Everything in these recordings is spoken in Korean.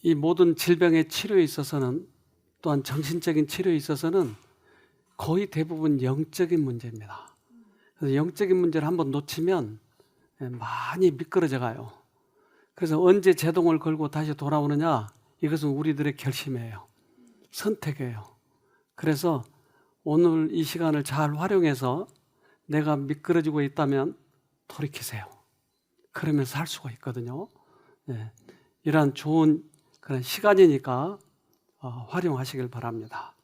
이 모든 질병의 치료에 있어서는, 또한 정신적인 치료에 있어서는 거의 대부분 영적인 문제입니다. 그래서 영적인 문제를 한번 놓치면 많이 미끄러져 가요. 그래서 언제 제동을 걸고 다시 돌아오느냐, 이것은 우리들의 결심이에요. 선택이에요. 그래서 오늘 이 시간을 잘 활용해서 내가 미끄러지고 있다면 돌이키세요. 그러면 살 수가 있거든요. 이러한 좋은 그런 시간이니까 활용하시길 바랍니다.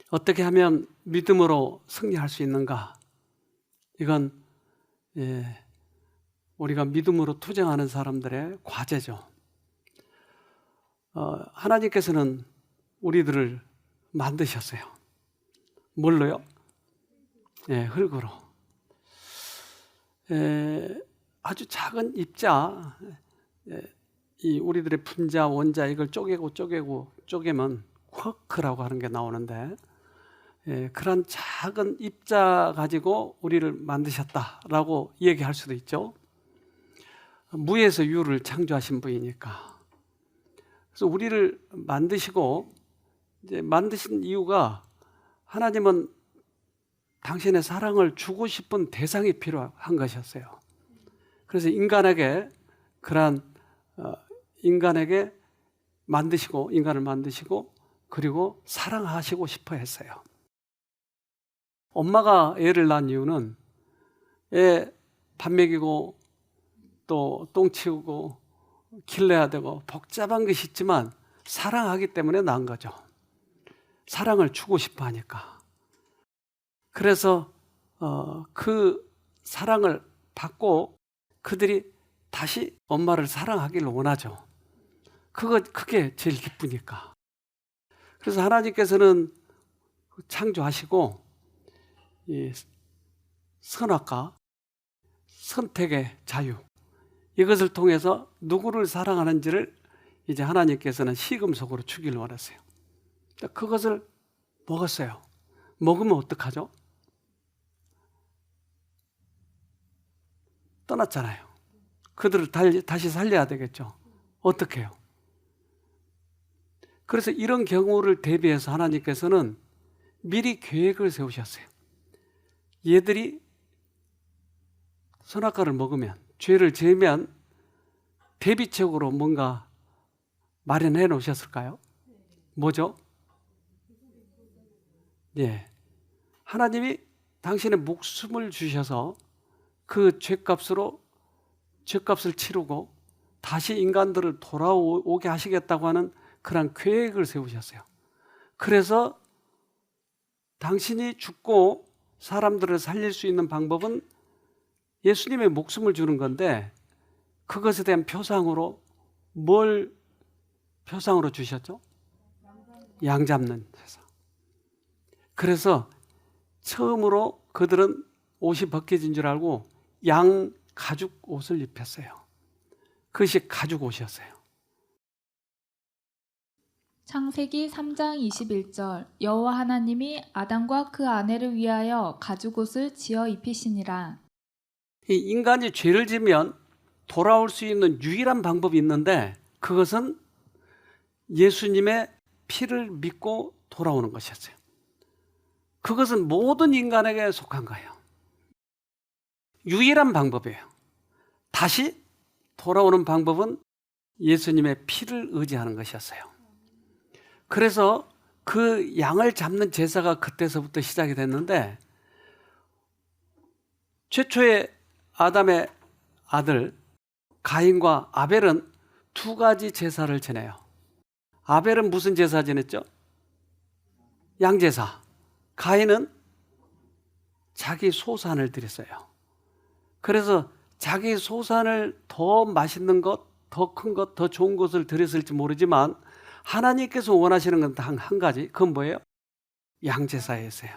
어떻게 하면 믿음으로 승리할 수 있는가? 이건 우리가 믿음으로 투쟁하는 사람들의 과제죠. 하나님께서는 우리들을 만드셨어요. 뭘로요? 흙으로. 아주 작은 입자, 이 우리들의 분자, 원자, 이걸 쪼개면 쿼크라고 하는 게 나오는데, 그런 작은 입자 가지고 우리를 만드셨다라고 얘기할 수도 있죠. 무에서 유를 창조하신 분이니까. 그래서 우리를 만드시고, 이제 만드신 이유가, 하나님은 당신의 사랑을 주고 싶은 대상이 필요한 것이었어요. 그래서 인간을 만드시고 그리고 사랑하시고 싶어 했어요. 엄마가 애를 낳은 이유는 애 밥 먹이고 또 똥 치우고 길러야 되고 복잡한 것이 있지만 사랑하기 때문에 낳은 거죠. 사랑을 주고 싶어 하니까. 그래서 그 사랑을 받고 그들이 다시 엄마를 사랑하기를 원하죠. 그게 제일 기쁘니까. 그래서 하나님께서는 창조하시고 이 선악과 선택의 자유, 이것을 통해서 누구를 사랑하는지를 이제 하나님께서는 시금석으로 주기를 원했어요. 그것을 먹었어요. 먹으면 어떡하죠? 떠났잖아요. 그들을 다시 살려야 되겠죠. 어떻게 해요? 그래서 이런 경우를 대비해서 하나님께서는 미리 계획을 세우셨어요. 얘들이 선악과를 먹으면, 죄를 지으면 대비책으로 뭔가 마련해 놓으셨을까요? 뭐죠? 하나님이 당신의 목숨을 주셔서 그 죄값을 치르고 다시 인간들을 돌아오게 하시겠다고 하는 그런 계획을 세우셨어요. 그래서 당신이 죽고 사람들을 살릴 수 있는 방법은 예수님의 목숨을 주는 건데, 그것에 대한 표상으로 뭘 표상으로 주셨죠? 양 잡는 세상. 그래서 처음으로 그들은 옷이 벗겨진 줄 알고 양 가죽 옷을 입혔어요. 그것이 가죽 옷이었어요. 창세기 3장 21절 여호와 하나님이 아담과 그 아내를 위하여 가죽옷을 지어 입히시니라. 이 인간이 죄를 지면 돌아올 수 있는 유일한 방법이 있는데, 그것은 예수님의 피를 믿고 돌아오는 것이었어요. 그것은 모든 인간에게 속한 거예요. 유일한 방법이에요. 다시 돌아오는 방법은 예수님의 피를 의지하는 것이었어요. 그래서 그 양을 잡는 제사가 그때서부터 시작이 됐는데, 최초의 아담의 아들 가인과 아벨은 두 가지 제사를 지내요. 아벨은 무슨 제사 지냈죠? 양제사. 가인은 자기 소산을 드렸어요. 그래서 자기 소산을 더 맛있는 것, 더 큰 것, 더 좋은 것을 드렸을지 모르지만 하나님께서 원하시는 건 단 한 가지. 그건 뭐예요? 양제사였어요.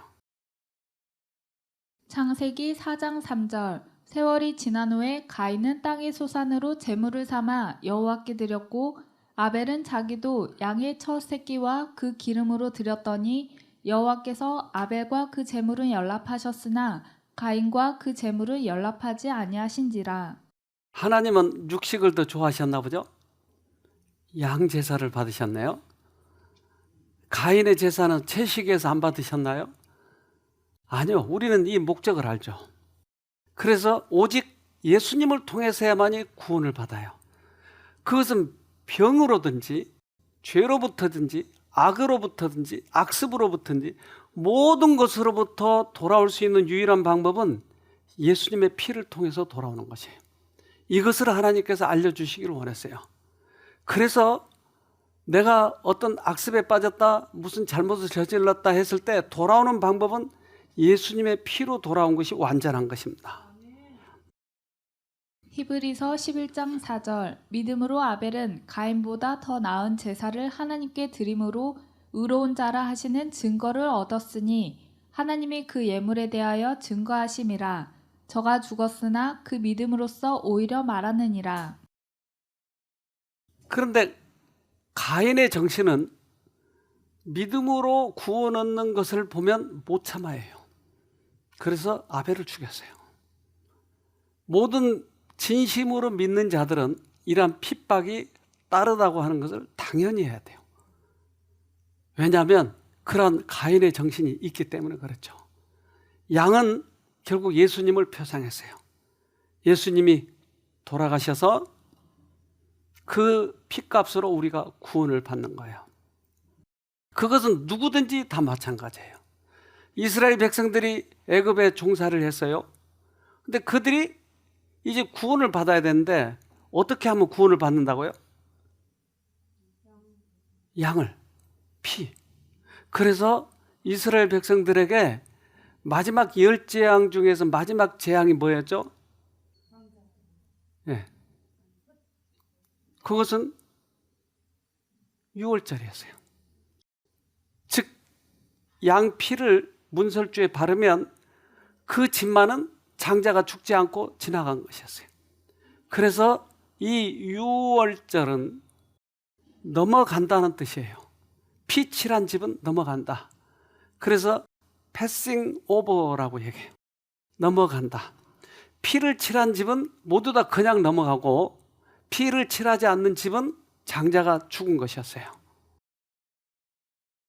창세기 4장 3절 세월이 지난 후에 가인은 땅의 소산으로 제물을 삼아 여호와께 드렸고 아벨은 자기도 양의 첫 새끼와 그 기름으로 드렸더니 여호와께서 아벨과 그 제물은 연락하셨으나 가인과 그 제물을 연락하지 아니하신지라. 하나님은 육식을 더 좋아하셨나 보죠? 양 제사를 받으셨네요. 가인의 제사는 채식에서 안 받으셨나요? 아니요. 우리는 이 목적을 알죠. 그래서 오직 예수님을 통해서야만이 구원을 받아요. 그것은 병으로든지 죄로부터든지 악으로부터든지 악습으로부터든지 모든 것으로부터 돌아올 수 있는 유일한 방법은 예수님의 피를 통해서 돌아오는 것이에요. 이것을 하나님께서 알려주시기를 원했어요. 그래서 내가 어떤 악습에 빠졌다, 무슨 잘못을 저질렀다 했을 때 돌아오는 방법은 예수님의 피로 돌아온 것이 완전한 것입니다. 히브리서 11장 4절 믿음으로 아벨은 가인보다 더 나은 제사를 하나님께 드림으로 의로운 자라 하시는 증거를 얻었으니 하나님이 그 예물에 대하여 증거하심이라. 저가 죽었으나 그 믿음으로써 오히려 말하느니라. 그런데 가인의 정신은 믿음으로 구원 얻는 것을 보면 못 참아해요. 그래서 아벨을 죽였어요. 모든 진심으로 믿는 자들은 이러한 핍박이 따르다고 하는 것을 당연히 해야 돼요. 왜냐하면 그런 가인의 정신이 있기 때문에 그렇죠. 양은 결국 예수님을 표상했어요. 예수님이 돌아가셔서 그 핏값으로 우리가 구원을 받는 거예요. 그것은 누구든지 다 마찬가지예요. 이스라엘 백성들이 애굽에 종사를 했어요. 근데 그들이 이제 구원을 받아야 되는데 어떻게 하면 구원을 받는다고요? 양을, 피. 그래서 이스라엘 백성들에게 마지막 10재앙 중에서 마지막 재앙이 뭐였죠? 네. 그것은 6월절이었어요. 즉, 양 피를 문설주에 바르면 그 집만은 장자가 죽지 않고 지나간 것이었어요. 그래서 이 6월절은 넘어간다는 뜻이에요. 피 칠한 집은 넘어간다. 그래서 패싱 오버라고 얘기해요. 넘어간다. 피를 칠한 집은 모두 다 그냥 넘어가고 피를 칠하지 않는 집은 장자가 죽은 것이었어요.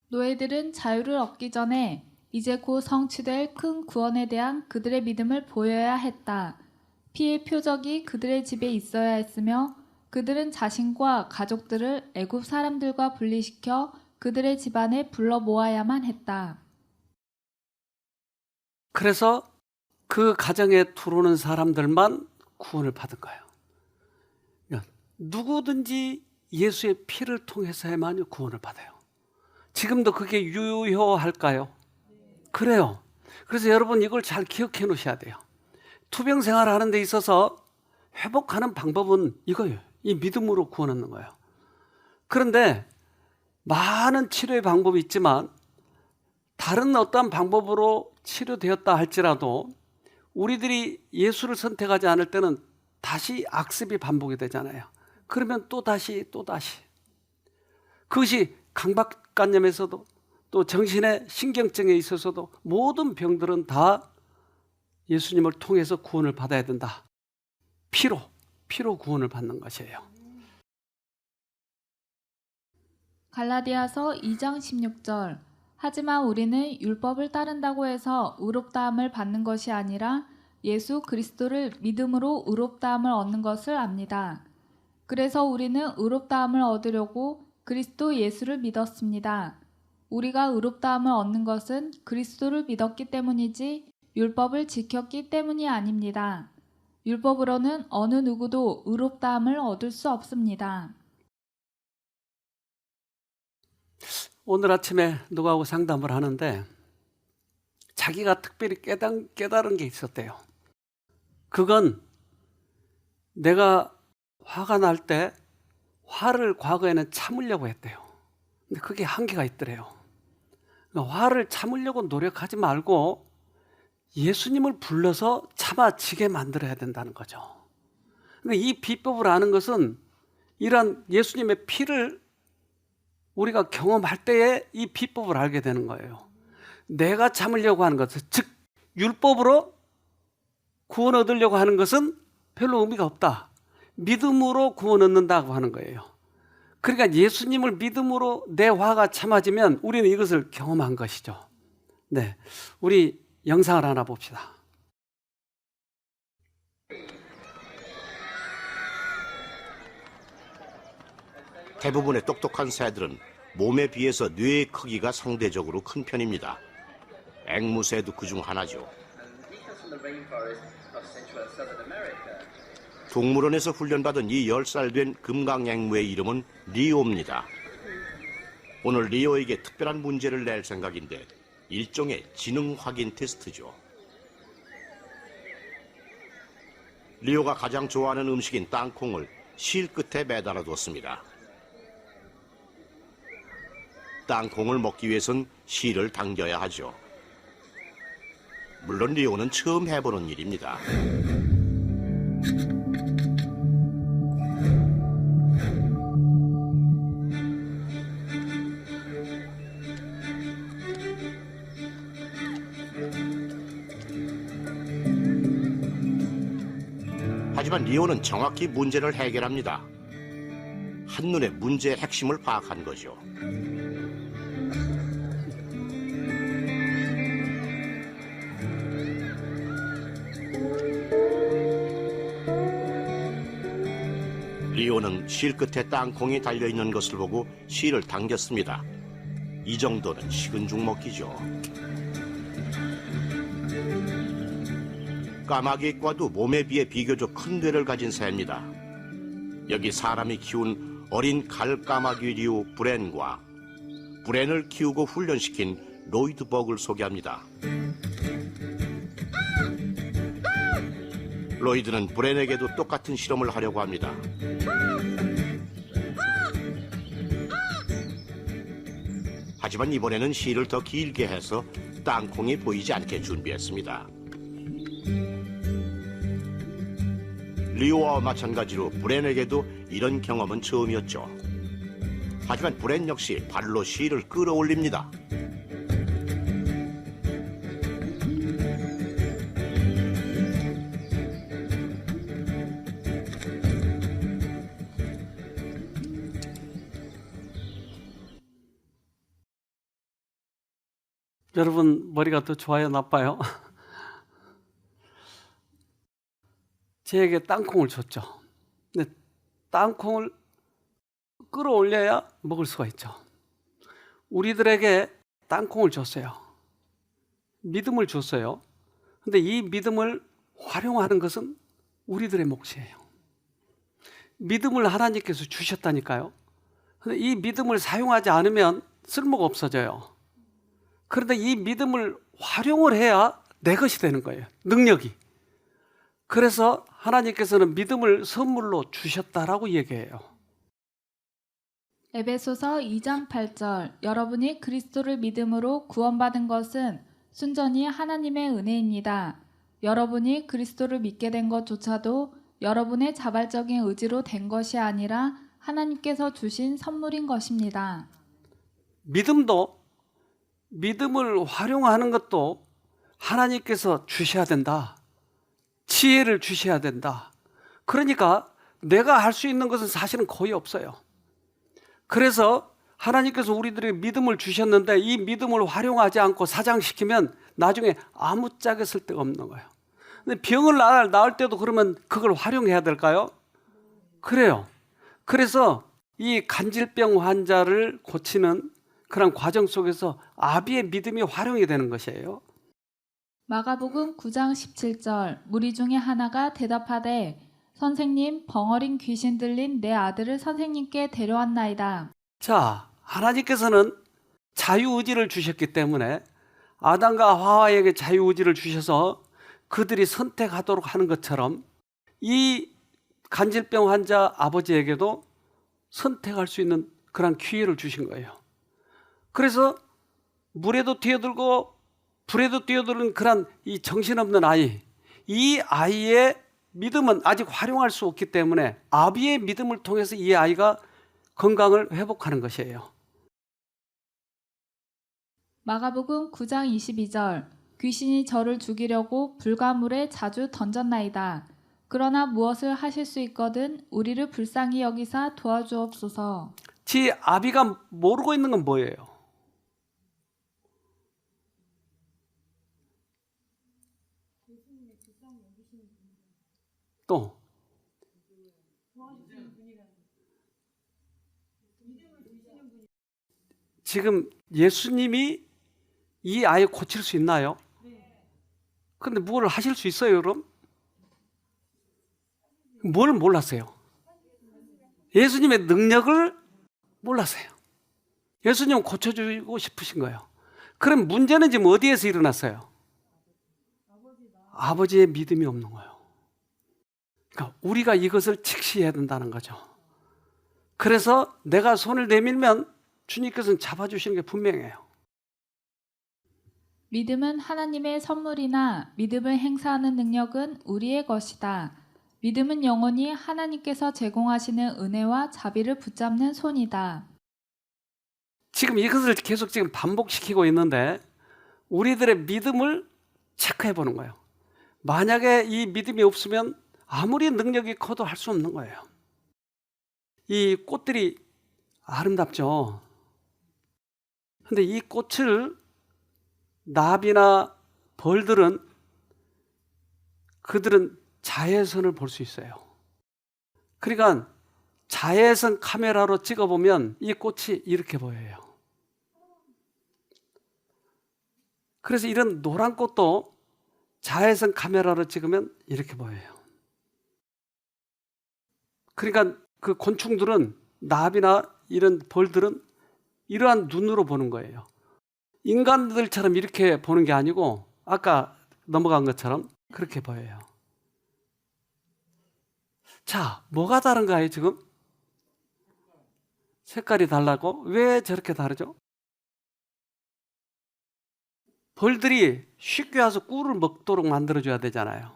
노예들은 자유를 얻기 전에 이제 곧 성취될 큰 구원에 대한 그들의 믿음을 보여야 했다. 피의 표적이 그들의 집에 있어야 했으며 그들은 자신과 가족들을 애굽 사람들과 분리시켜 그들의 집안에 불러 모아야만 했다. 그래서 그 가정에 들어오는 사람들만 구원을 받은 거예요. 누구든지 예수의 피를 통해서야만 구원을 받아요. 지금도 그게 유효할까요? 그래요. 그래서 여러분 이걸 잘 기억해 놓으셔야 돼요. 투병 생활을 하는 데 있어서 회복하는 방법은 이거예요. 이 믿음으로 구원 얻는 거예요. 그런데 많은 치료의 방법이 있지만 다른 어떠한 방법으로 치료되었다 할지라도 우리들이 예수를 선택하지 않을 때는 다시 악습이 반복이 되잖아요. 그러면 또다시 그것이 강박관념에서도 또 정신의 신경증에 있어서도 모든 병들은 다 예수님을 통해서 구원을 받아야 된다. 피로 구원을 받는 것이에요. 갈라디아서 2장 16절 하지만 우리는 율법을 따른다고 해서 의롭다함을 받는 것이 아니라 예수 그리스도를 믿음으로 의롭다함을 얻는 것을 압니다. 그래서 우리는 의롭다함을 얻으려고 그리스도 예수를 믿었습니다. 우리가 의롭다함을 얻는 것은 그리스도를 믿었기 때문이지 율법을 지켰기 때문이 아닙니다. 율법으로는 어느 누구도 의롭다함을 얻을 수 없습니다. 오늘 아침에 누구하고 상담을 하는데 자기가 특별히 깨달은 게 있었대요. 그건 내가 화가 날 때 화를 과거에는 참으려고 했대요. 근데 그게 한계가 있더래요. 그러니까 화를 참으려고 노력하지 말고 예수님을 불러서 참아지게 만들어야 된다는 거죠. 그러니까 이 비법을 아는 것은 이런 예수님의 피를 우리가 경험할 때에 이 비법을 알게 되는 거예요. 내가 참으려고 하는 것은, 즉 율법으로 구원 얻으려고 하는 것은 별로 의미가 없다. 믿음으로 구원 얻는다고 하는 거예요. 그러니까 예수님을 믿음으로 내 화가 참아지면 우리는 이것을 경험한 것이죠. 네, 우리 영상을 하나 봅시다. 대부분의 똑똑한 새들은 몸에 비해서 뇌의 크기가 상대적으로 큰 편입니다. 앵무새도 그중 하나죠. 동물원에서 훈련받은 이 10살 된 금강앵무의 이름은 리오입니다. 오늘 리오에게 특별한 문제를 낼 생각인데 일종의 지능 확인 테스트죠. 리오가 가장 좋아하는 음식인 땅콩을 실 끝에 매달아 뒀습니다. 땅콩을 먹기 위해선 실을 당겨야 하죠. 물론 리오는 처음 해보는 일입니다. 하지만 리오는 정확히 문제를 해결합니다. 한눈에 문제의 핵심을 파악한 거죠. 리오는 실 끝에 땅콩이 달려있는 것을 보고 실을 당겼습니다. 이 정도는 식은 죽 먹기죠. 까마귀과도 몸에 비해 비교적 큰 뇌를 가진 새입니다. 여기 사람이 키운 어린 갈까마귀 리오 브렌과 브렌을 키우고 훈련시킨 로이드벅을 소개합니다. 로이드는 브렌에게도 똑같은 실험을 하려고 합니다. 하지만 이번에는 실을 더 길게 해서 땅콩이 보이지 않게 준비했습니다. 리오와 마찬가지로 브렌에게도 이런 경험은 처음이었죠. 하지만 브렌 역시 발로 실을 끌어올립니다. 여러분 머리가 더 좋아요, 나빠요? 제에게 땅콩을 줬죠. 근데 땅콩을 끌어올려야 먹을 수가 있죠. 우리들에게 땅콩을 줬어요. 믿음을 줬어요. 근데 이 믿음을 활용하는 것은 우리들의 몫이에요. 믿음을 하나님께서 주셨다니까요. 근데 이 믿음을 사용하지 않으면 쓸모가 없어져요. 그런데 이 믿음을 활용을 해야 내 것이 되는 거예요. 능력이. 그래서 하나님께서는 믿음을 선물로 주셨다라고 얘기해요. 에베소서 2장 8절 여러분이 그리스도를 믿음으로 구원받은 것은 순전히 하나님의 은혜입니다. 여러분이 그리스도를 믿게 된 것조차도 여러분의 자발적인 의지로 된 것이 아니라 하나님께서 주신 선물인 것입니다. 믿음을 활용하는 것도 하나님께서 주셔야 된다. 지혜를 주셔야 된다. 그러니까 내가 할 수 있는 것은 사실은 거의 없어요. 그래서 하나님께서 우리들에게 믿음을 주셨는데 이 믿음을 활용하지 않고 사장시키면 나중에 아무짝에 쓸데가 없는 거예요. 근데 병을 나을 때도 그러면 그걸 활용해야 될까요? 그래요. 그래서 이 간질병 환자를 고치는 그런 과정 속에서 아비의 믿음이 활용이 되는 것이에요. 마가복음 9장 17절 무리 중에 하나가 대답하되 선생님 벙어린 귀신 들린 내 아들을 선생님께 데려왔나이다. 자, 하나님께서는 자유의지를 주셨기 때문에 아담과 하와에게 자유의지를 주셔서 그들이 선택하도록 하는 것처럼 이 간질병 환자 아버지에게도 선택할 수 있는 그런 기회를 주신 거예요. 그래서 물에도 뛰어들고 불에도 뛰어드는 그런 이 정신없는 아이, 이 아이의 믿음은 아직 활용할 수 없기 때문에 아비의 믿음을 통해서 이 아이가 건강을 회복하는 것이에요. 마가복음 9장 22절 귀신이 저를 죽이려고 불과 물에 자주 던졌나이다. 그러나 무엇을 하실 수 있거든 우리를 불쌍히 여기사 도와주옵소서. 지 아비가 모르고 있는 건 뭐예요? 또 지금 예수님이 이 아이 고칠 수 있나요? 근데 뭘 하실 수 있어요, 그럼? 뭘 몰랐어요? 예수님의 능력을 몰랐어요. 예수님은 고쳐주고 싶으신 거예요. 그럼 문제는 지금 어디에서 일어났어요? 아버지의 믿음이 없는 거예요. 그러니까 우리가 이것을 직시해야 된다는 거죠. 그래서 내가 손을 내밀면 주님께서는 잡아주시는 게 분명해요. 믿음은 하나님의 선물이나 믿음을 행사하는 능력은 우리의 것이다. 믿음은 영원히 하나님께서 제공하시는 은혜와 자비를 붙잡는 손이다. 지금 이것을 계속 지금 반복시키고 있는데 우리들의 믿음을 체크해 보는 거예요. 만약에 이 믿음이 없으면 아무리 능력이 커도 할 수 없는 거예요. 이 꽃들이 아름답죠. 근데 이 꽃을 나비나 벌들은 그들은 자외선을 볼 수 있어요. 그러니까 자외선 카메라로 찍어보면 이 꽃이 이렇게 보여요. 그래서 이런 노란 꽃도 자외선 카메라로 찍으면 이렇게 보여요. 그러니까 그 곤충들은 나비나 이런 벌들은 이러한 눈으로 보는 거예요. 인간들처럼 이렇게 보는 게 아니고 아까 넘어간 것처럼 그렇게 보여요. 자, 뭐가 다른가요, 지금? 색깔이 달라고? 왜 저렇게 다르죠? 벌들이 쉽게 와서 꿀을 먹도록 만들어줘야 되잖아요.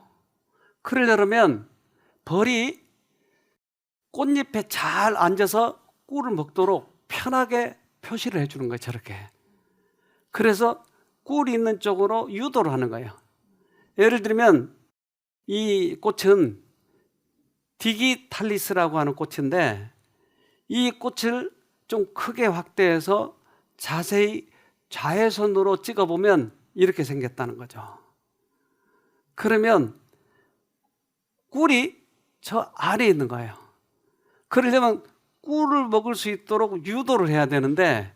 그러려면 벌이 꽃잎에 잘 앉아서 꿀을 먹도록 편하게 표시를 해주는 거예요, 저렇게. 그래서 꿀이 있는 쪽으로 유도를 하는 거예요. 예를 들면 이 꽃은 디기탈리스라고 하는 꽃인데 이 꽃을 좀 크게 확대해서 자세히 자외선으로 찍어보면 이렇게 생겼다는 거죠. 그러면 꿀이 저 안에 있는 거예요. 그러려면 꿀을 먹을 수 있도록 유도를 해야 되는데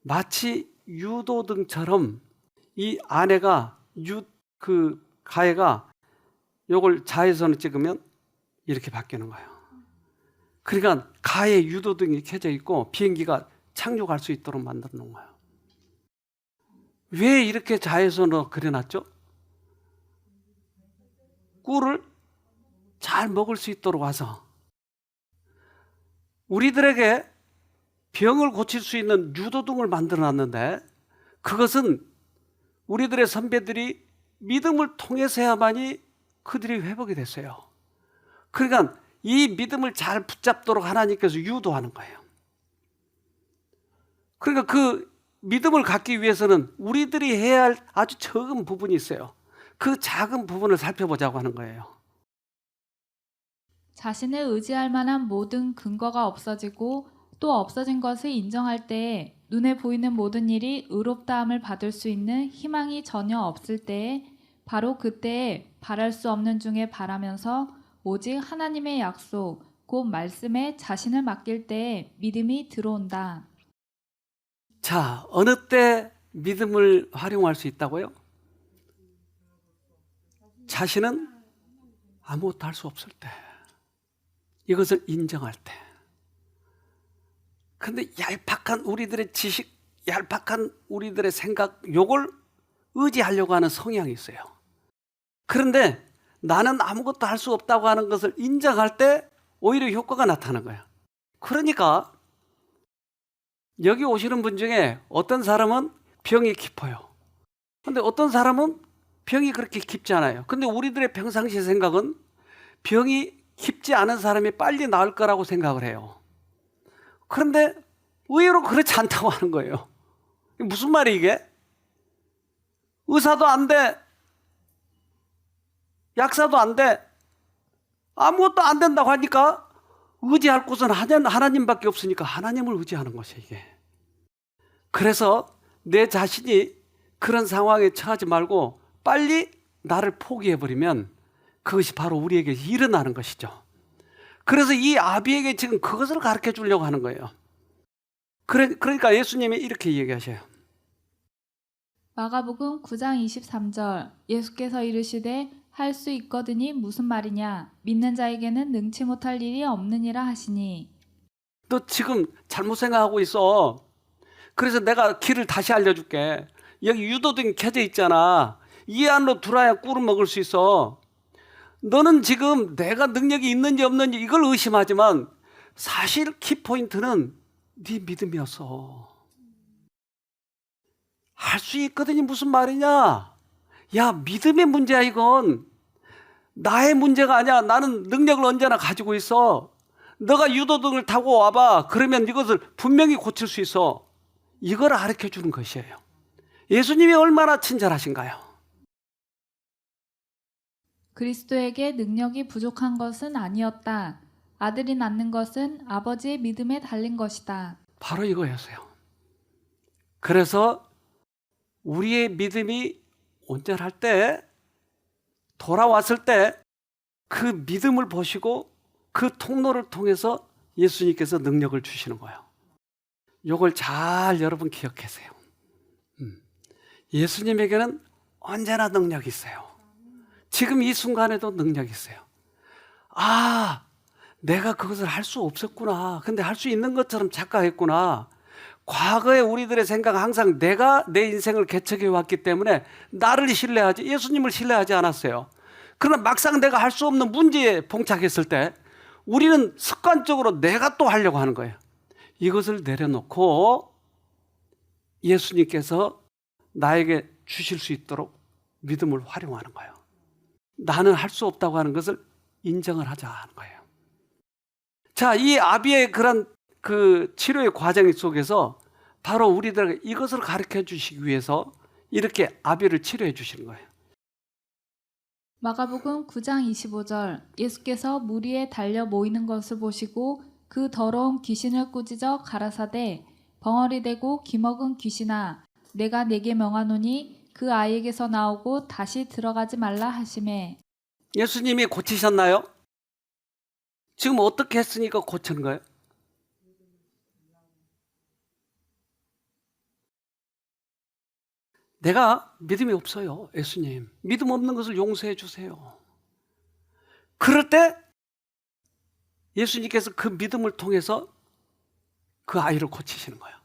마치 유도등처럼 이 안에가 그 가해가 요걸 자외선을 찍으면 이렇게 바뀌는 거예요. 그러니까 가해 유도등이 켜져 있고 비행기가 착륙할 수 있도록 만들어 놓은 거예요. 왜 이렇게 자외선으로 그려놨죠? 꿀을 잘 먹을 수 있도록 와서 우리들에게 병을 고칠 수 있는 유도등을 만들어 놨는데 그것은 우리들의 선배들이 믿음을 통해서야만이 그들이 회복이 됐어요. 그러니까 이 믿음을 잘 붙잡도록 하나님께서 유도하는 거예요. 그러니까 그 믿음을 갖기 위해서는 우리들이 해야 할 아주 적은 부분이 있어요. 그 작은 부분을 살펴보자고 하는 거예요. 자신을 의지할 만한 모든 근거가 없어지고 또 없어진 것을 인정할 때에 눈에 보이는 모든 일이 의롭다함을 받을 수 있는 희망이 전혀 없을 때에 바로 그때에 바랄 수 없는 중에 바라면서 오직 하나님의 약속, 곧 말씀에 자신을 맡길 때에 믿음이 들어온다. 자, 어느 때 믿음을 활용할 수 있다고요? 자신은 아무것도 할 수 없을 때, 이것을 인정할 때. 근데 얄팍한 우리들의 지식, 얄팍한 우리들의 생각, 요걸 의지하려고 하는 성향이 있어요. 그런데 나는 아무것도 할 수 없다고 하는 것을 인정할 때 오히려 효과가 나타나는 거예요. 그러니까 여기 오시는 분 중에 어떤 사람은 병이 깊어요. 근데 어떤 사람은 병이 그렇게 깊지 않아요. 근데 우리들의 평상시 생각은 병이 깊지 않은 사람이 빨리 나을 거라고 생각을 해요. 그런데 의외로 그렇지 않다고 하는 거예요. 무슨 말이 이게? 의사도 안 돼. 약사도 안 돼. 아무것도 안 된다고 하니까 의지할 곳은 하나님밖에 없으니까 하나님을 의지하는 것이에요, 이게. 그래서 내 자신이 그런 상황에 처하지 말고 빨리 나를 포기해버리면 그것이 바로 우리에게 일어나는 것이죠. 그래서 이 아비에게 지금 그것을 가르쳐 주려고 하는 거예요. 그러니까 예수님이 이렇게 얘기하셔요. 마가복음 9장 23절 예수께서 이르시되 할 수 있거든이 무슨 말이냐 믿는 자에게는 능치 못할 일이 없느니라 하시니. 너 지금 잘못 생각하고 있어. 그래서 내가 길을 다시 알려줄게. 여기 유도등이 켜져 있잖아. 이 안으로 들어야 꿀을 먹을 수 있어. 너는 지금 내가 능력이 있는지 없는지 이걸 의심하지만 사실 키포인트는 네 믿음이었어. 할 수 있거든이 무슨 말이냐? 야, 믿음의 문제야 이건. 나의 문제가 아니야. 나는 능력을 언제나 가지고 있어. 너가 유도등을 타고 와봐. 그러면 이것을 분명히 고칠 수 있어. 이걸 가르쳐 주는 것이에요. 예수님이 얼마나 친절하신가요? 그리스도에게 능력이 부족한 것은 아니었다. 아들이 낳는 것은 아버지의 믿음에 달린 것이다. 바로 이거였어요. 그래서 우리의 믿음이 온전할 때, 돌아왔을 때 그 믿음을 보시고 그 통로를 통해서 예수님께서 능력을 주시는 거예요. 이걸 잘 여러분 기억하세요. 예수님에게는 언제나 능력이 있어요. 지금 이 순간에도 능력이 있어요. 아, 내가 그것을 할 수 없었구나. 근데 할 수 있는 것처럼 착각했구나. 과거에 우리들의 생각은 항상 내가 내 인생을 개척해 왔기 때문에 나를 신뢰하지 예수님을 신뢰하지 않았어요. 그러나 막상 내가 할 수 없는 문제에 봉착했을 때 우리는 습관적으로 내가 또 하려고 하는 거예요. 이것을 내려놓고 예수님께서 나에게 주실 수 있도록 믿음을 활용하는 거예요. 나는 할 수 없다고 하는 것을 인정을 하자 하는 거예요. 자, 이 아비의 그런 그 치료의 과정 속에서 바로 우리들에게 이것을 가르쳐 주시기 위해서 이렇게 아비를 치료해 주시는 거예요. 마가복음 9장 25절 예수께서 물 위에 달려 모이는 것을 보시고 그 더러운 귀신을 꾸짖어 가라사대 벙어리 되고 기먹은 귀신아 내가 네게 명하노니 그 아이에게서 나오고 다시 들어가지 말라 하시매. 예수님이 고치셨나요? 지금 어떻게 했으니까 고치는 거예요? 내가 믿음이 없어요, 예수님. 믿음 없는 것을 용서해 주세요. 그럴 때 예수님께서 그 믿음을 통해서 그 아이를 고치시는 거예요.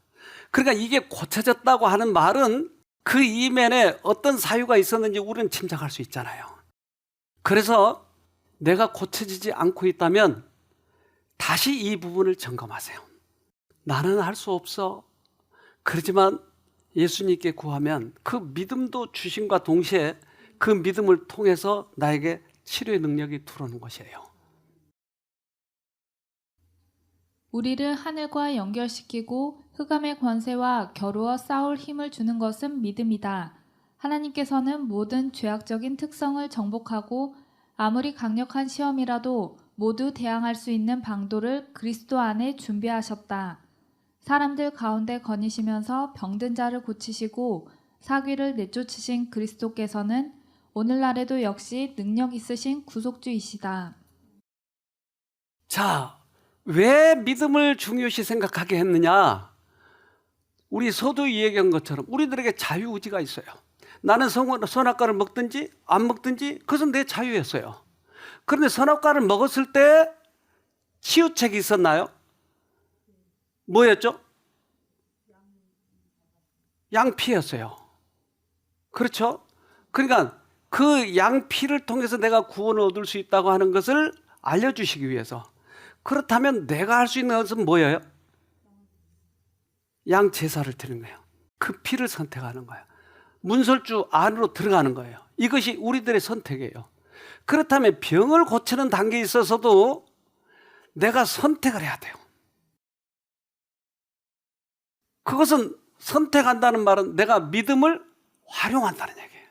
그러니까 이게 고쳐졌다고 하는 말은 그 이면에 어떤 사유가 있었는지 우리는 짐작할 수 있잖아요. 그래서 내가 고쳐지지 않고 있다면 다시 이 부분을 점검하세요. 나는 할 수 없어. 그렇지만 예수님께 구하면 그 믿음도 주심과 동시에 그 믿음을 통해서 나에게 치료의 능력이 들어오는 것이에요. 우리를 하늘과 연결시키고 흑암의 권세와 겨루어 싸울 힘을 주는 것은 믿음이다. 하나님께서는 모든 죄악적인 특성을 정복하고 아무리 강력한 시험이라도 모두 대항할 수 있는 방도를 그리스도 안에 준비하셨다. 사람들 가운데 거니시면서 병든 자를 고치시고 사귀를 내쫓으신 그리스도께서는 오늘날에도 역시 능력 있으신 구속주이시다. 자, 왜 믿음을 중요시 생각하게 했느냐? 우리 서두에 얘기한 것처럼 우리들에게 자유의지가 있어요. 나는 선악과를 먹든지 안 먹든지 그것은 내 자유였어요. 그런데 선악과를 먹었을 때 치유책이 있었나요? 뭐였죠? 양피였어요. 그렇죠? 그러니까 그 양피를 통해서 내가 구원을 얻을 수 있다고 하는 것을 알려주시기 위해서. 그렇다면 내가 할 수 있는 것은 뭐예요? 양 제사를 드리는 거예요. 그 피를 선택하는 거예요. 문설주 안으로 들어가는 거예요. 이것이 우리들의 선택이에요. 그렇다면 병을 고치는 단계에 있어서도 내가 선택을 해야 돼요. 그것은 선택한다는 말은 내가 믿음을 활용한다는 얘기예요.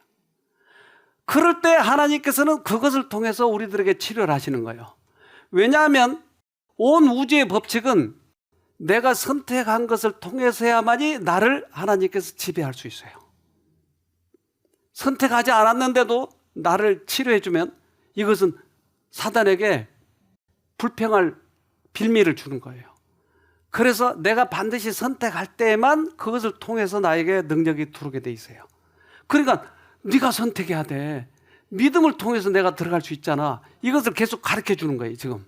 그럴 때 하나님께서는 그것을 통해서 우리들에게 치료를 하시는 거예요. 왜냐하면 온 우주의 법칙은 내가 선택한 것을 통해서야만이 나를 하나님께서 지배할 수 있어요. 선택하지 않았는데도 나를 치료해주면 이것은 사단에게 불평할 빌미를 주는 거예요. 그래서 내가 반드시 선택할 때만 그것을 통해서 나에게 능력이 들어오게 돼 있어요. 그러니까 네가 선택해야 돼. 믿음을 통해서 내가 들어갈 수 있잖아. 이것을 계속 가르쳐 주는 거예요, 지금.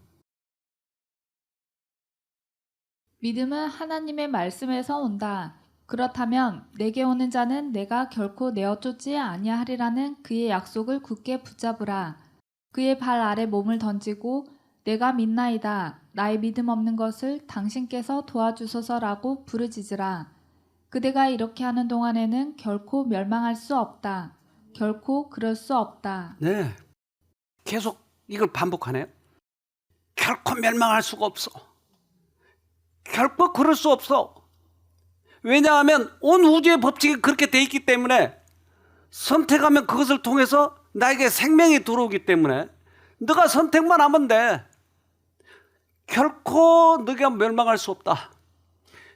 믿음은 하나님의 말씀에서 온다. 그렇다면 내게 오는 자는 내가 결코 내어 쫓지 아니하리라는 그의 약속을 굳게 붙잡으라. 그의 발 아래 몸을 던지고 내가 믿나이다. 나의 믿음 없는 것을 당신께서 도와주소서라고 부르짖으라. 그대가 이렇게 하는 동안에는 결코 멸망할 수 없다. 결코 그럴 수 없다. 네. 계속 이걸 반복하네요. 결코 멸망할 수가 없어. 결코 그럴 수 없어. 왜냐하면 온 우주의 법칙이 그렇게 돼 있기 때문에 선택하면 그것을 통해서 나에게 생명이 들어오기 때문에 너가 선택만 하면 돼. 결코 너가 멸망할 수 없다.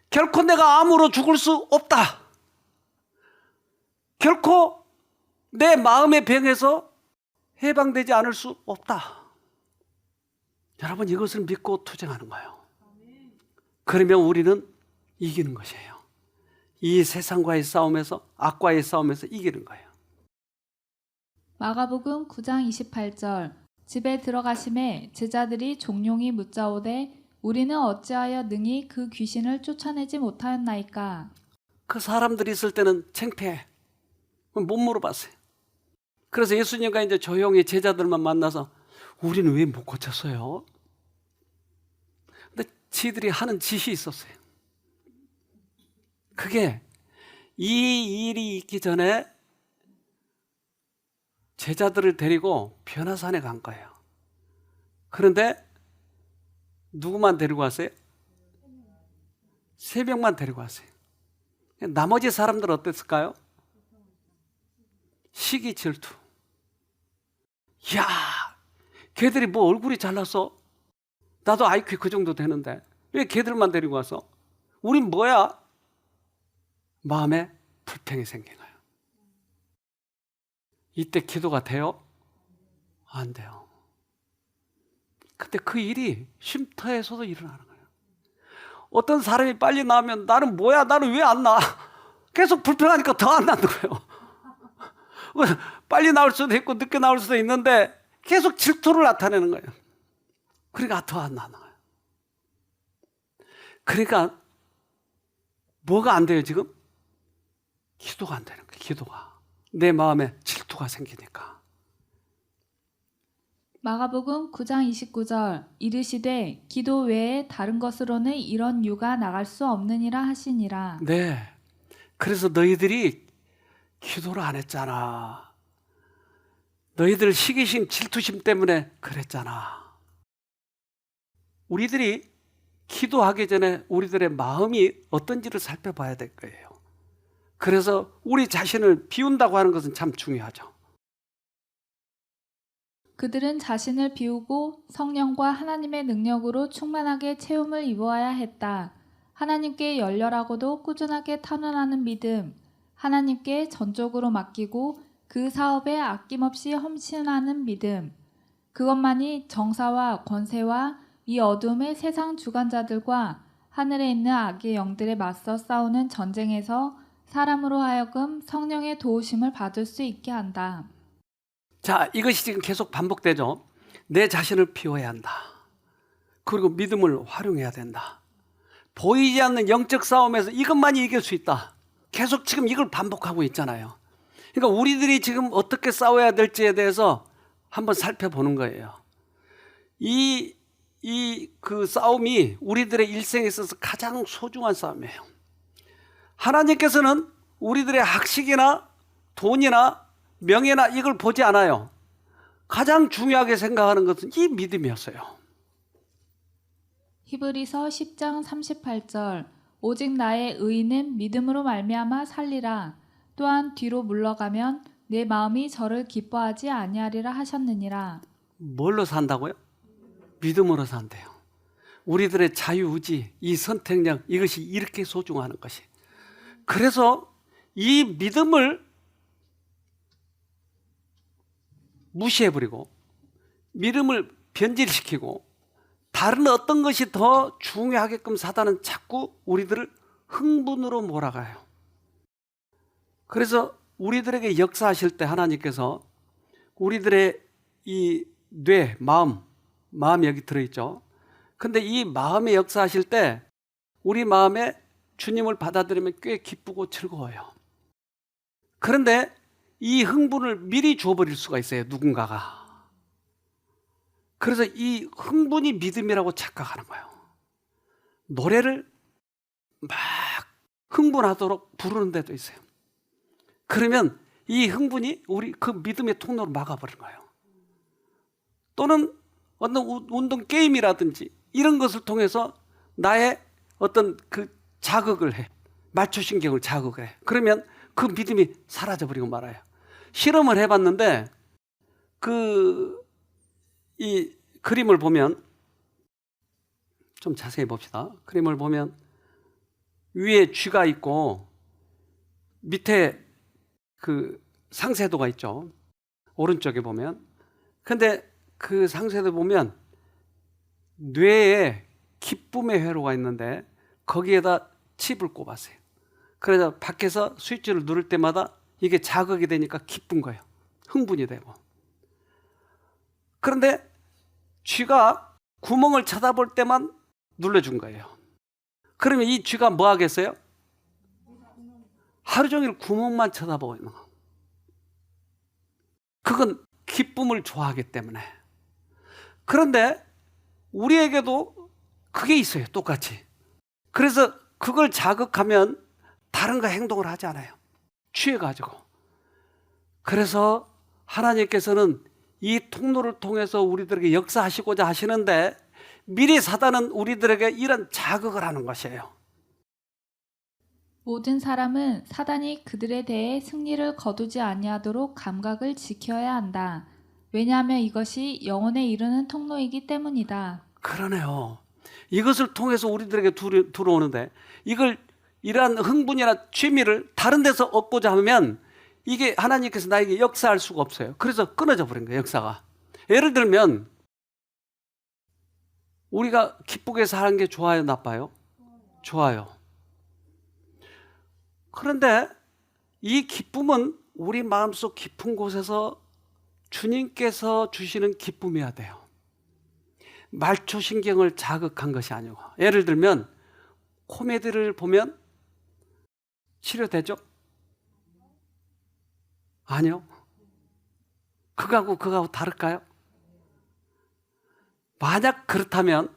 결코 내가 암으로 죽을 수 없다. 결코 내 마음의 병에서 해방되지 않을 수 없다. 여러분, 이것을 믿고 투쟁하는 거예요. 그러면 우리는 이기는 것이에요. 이 세상과의 싸움에서, 악과의 싸움에서 이기는 거예요. 마가복음 9장 28절. 집에 들어가심에 제자들이 종용이 묻자오되 우리는 어찌하여 능히 그 귀신을 쫓아내지 못하였나이까. 그 사람들이 있을 때는 창피해. 못 물어봤어요. 그래서 예수님과 이제 조용히 제자들만 만나서 우리는 왜 못 고쳤어요? 근데 지들이 하는 짓이 있었어요. 그게 이 일이 있기 전에 제자들을 데리고 변화산에 간 거예요. 그런데 누구만 데리고 왔어요? 3명만 데리고 왔어요. 나머지 사람들은 어땠을까요? 시기 질투. 야, 걔들이 뭐 얼굴이 잘났어? 나도 IQ 그 정도 되는데 왜 걔들만 데리고 왔어? 우린 뭐야? 마음에 불평이 생긴 거예요. 이때 기도가 돼요? 안 돼요. 근데 그 일이 쉼터에서도 일어나는 거예요. 어떤 사람이 빨리 나오면 나는 뭐야? 나는 왜 안 나? 계속 불평하니까 더 안 나는 거예요. 빨리 나올 수도 있고 늦게 나올 수도 있는데 계속 질투를 나타내는 거예요. 그러니까 더 안 나는 거예요. 그러니까 뭐가 안 돼요, 지금? 기도가 안 되는 거예요, 기도가. 내 마음에 질투가 생기니까. 마가복음 9장 29절. 이르시되 기도 외에 다른 것으로는 이런 유가 나갈 수 없느니라 하시니라. 네. 그래서 너희들이 기도를 안 했잖아. 너희들 시기심, 질투심 때문에 그랬잖아. 우리들이 기도하기 전에 우리들의 마음이 어떤지를 살펴봐야 될 거예요. 그래서 우리 자신을 비운다고 하는 것은 참 중요하죠. 그들은 자신을 비우고 성령과 하나님의 능력으로 충만하게 체험을 입어야 했다. 하나님께 열렬하고도 꾸준하게 탄원하는 믿음, 하나님께 전적으로 맡기고 그 사업에 아낌없이 헌신하는 믿음, 그것만이 정사와 권세와 이 어둠의 세상 주관자들과 하늘에 있는 악의 영들에 맞서 싸우는 전쟁에서 사람으로 하여금 성령의 도우심을 받을 수 있게 한다. 자, 이것이 지금 계속 반복되죠. 내 자신을 비워야 한다. 그리고 믿음을 활용해야 된다. 보이지 않는 영적 싸움에서 이것만이 이길 수 있다. 계속 지금 이걸 반복하고 있잖아요. 그러니까 우리들이 지금 어떻게 싸워야 될지에 대해서 한번 살펴보는 거예요. 그 싸움이 우리들의 일생에 있어서 가장 소중한 싸움이에요. 하나님께서는 우리들의 학식이나 돈이나 명예나 이걸 보지 않아요. 가장 중요하게 생각하는 것은 이 믿음이었어요. 히브리서 10장 38절. 오직 나의 의인은 믿음으로 말미암아 살리라. 또한 뒤로 물러가면 내 마음이 저를 기뻐하지 아니하리라 하셨느니라. 뭘로 산다고요? 믿음으로 산대요. 우리들의 자유의지, 이 선택력, 이것이 이렇게 소중한 것이. 그래서 이 믿음을 무시해버리고 믿음을 변질시키고 다른 어떤 것이 더 중요하게끔 사단은 자꾸 우리들을 흥분으로 몰아가요. 그래서 우리들에게 역사하실 때 하나님께서 우리들의 이 뇌, 마음이 여기 들어있죠. 근데 이 마음에 역사하실 때 우리 마음에 주님을 받아들이면 꽤 기쁘고 즐거워요. 그런데 이 흥분을 미리 줘버릴 수가 있어요, 누군가가. 그래서 이 흥분이 믿음이라고 착각하는 거예요. 노래를 막 흥분하도록 부르는 데도 있어요. 그러면 이 흥분이 우리 그 믿음의 통로를 막아버린 거예요. 또는 어떤 운동 게임이라든지 이런 것을 통해서 나의 어떤 그 자극을 해. 말초신경을 자극을 해. 그러면 그 믿음이 사라져버리고 말아요. 실험을 해봤는데 이 그림을 보면 좀 자세히 봅시다. 그림을 보면 위에 쥐가 있고 밑에 그 상쇄도가 있죠. 오른쪽에 보면. 근데 그 상쇄도 보면 뇌에 기쁨의 회로가 있는데 거기에다 칩을 꼽았어요. 그래서 밖에서 스위치를 누를 때마다 이게 자극이 되니까 기쁜 거예요. 흥분이 되고. 그런데 쥐가 구멍을 쳐다볼 때만 눌러준 거예요. 그러면 이 쥐가 뭐 하겠어요? 하루 종일 구멍만 쳐다보고 있는 거. 그건 기쁨을 좋아하기 때문에. 그런데 우리에게도 그게 있어요, 똑같이. 그래서 그걸 자극하면 다른 거 행동을 하지 않아요. 취해가지고. 그래서 하나님께서는 이 통로를 통해서 우리들에게 역사하시고자 하시는데 미리 사단은 우리들에게 이런 자극을 하는 것이에요. 모든 사람은 사단이 그들에 대해 승리를 거두지 아니하도록 감각을 지켜야 한다. 왜냐하면 이것이 영혼에 이르는 통로이기 때문이다. 그러네요. 이것을 통해서 우리들에게 들어오는데 이러한 흥분이나 취미를 다른 데서 얻고자 하면 이게 하나님께서 나에게 역사할 수가 없어요. 그래서 끊어져 버린 거예요, 역사가. 예를 들면 우리가 기쁘게 사는 게 좋아요, 나빠요? 좋아요. 그런데 이 기쁨은 우리 마음속 깊은 곳에서 주님께서 주시는 기쁨이어야 돼요. 말초신경을 자극한 것이 아니고. 예를 들면 코미디를 보면 치료되죠? 아니요. 그거하고 다를까요? 만약 그렇다면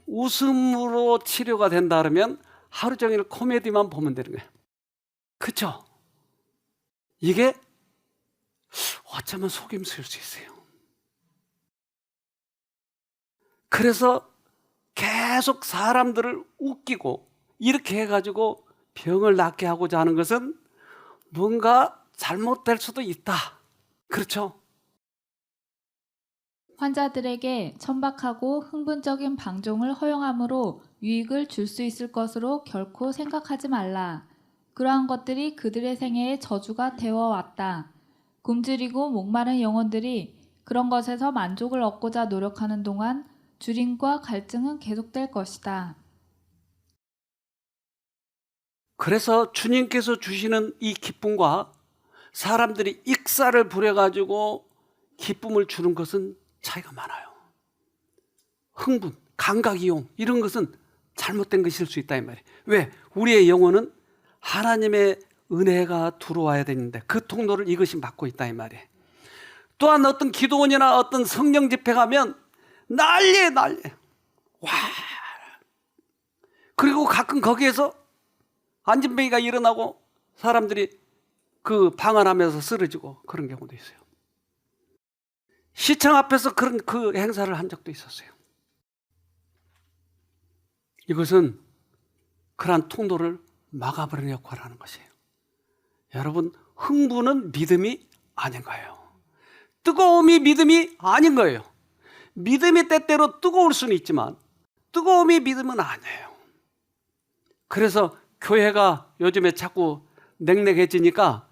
웃음으로 치료가 된다 그러면 하루 종일 코미디만 보면 되는 거예요. 그렇죠? 이게 어쩌면 속임수일 수 있어요. 그래서 계속 사람들을 웃기고 이렇게 해가지고 병을 낫게 하고자 하는 것은 뭔가 잘못될 수도 있다. 그렇죠? 환자들에게 천박하고 흥분적인 방종을 허용함으로 유익을 줄 수 있을 것으로 결코 생각하지 말라. 그러한 것들이 그들의 생애의 저주가 되어왔다. 굶주리고 목마른 영혼들이 그런 것에서 만족을 얻고자 노력하는 동안 줄임과 갈증은 계속될 것이다. 그래서 주님께서 주시는 이 기쁨과 사람들이 익사를 부려가지고 기쁨을 주는 것은 차이가 많아요. 흥분, 감각이용 이런 것은 잘못된 것일 수 있다 이 말이에요. 왜? 우리의 영혼은 하나님의 은혜가 들어와야 되는데 그 통로를 이것이 막고 있다 이 말이에요. 또한 어떤 기도원이나 어떤 성령 집회 가면 난리에 와. 그리고 가끔 거기에서 안진뱅이가 일어나고 사람들이 그 방언하면서 쓰러지고 그런 경우도 있어요. 시청 앞에서 그런 그 행사를 한 적도 있었어요. 이것은 그러한 통로를 막아버리는 역할을 하는 것이에요. 여러분, 흥분은 믿음이 아닌 거예요. 뜨거움이 믿음이 아닌 거예요. 믿음이 때때로 뜨거울 수는 있지만 뜨거움이 믿음은 아니에요. 그래서 교회가 요즘에 자꾸 냉랭해지니까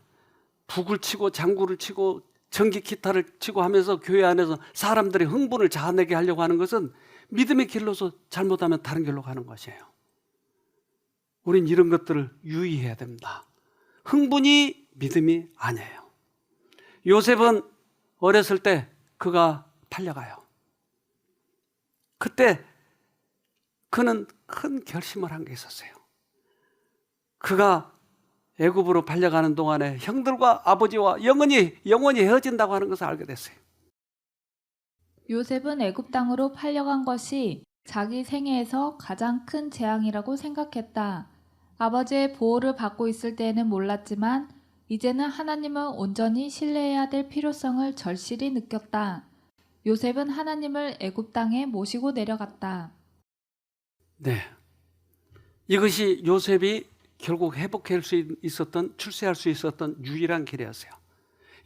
북을 치고 장구를 치고 전기 기타를 치고 하면서 교회 안에서 사람들의 흥분을 자아내게 하려고 하는 것은 믿음의 길로서 잘못하면 다른 길로 가는 것이에요. 우린 이런 것들을 유의해야 됩니다. 흥분이 믿음이 아니에요. 요셉은 어렸을 때 그가 팔려가요. 그때 그는 큰 결심을 한 게 있었어요. 그가 애굽으로 팔려가는 동안에 형들과 아버지와 영원히 헤어진다고 하는 것을 알게 됐어요. 요셉은 애굽 땅으로 팔려간 것이 자기 생애에서 가장 큰 재앙이라고 생각했다. 아버지의 보호를 받고 있을 때에는 몰랐지만 이제는 하나님을 온전히 신뢰해야 될 필요성을 절실히 느꼈다. 요셉은 하나님을 애굽 땅에 모시고 내려갔다. 네, 이것이 요셉이 결국 회복할 수 있었던, 출세할 수 있었던 유일한 길이었어요.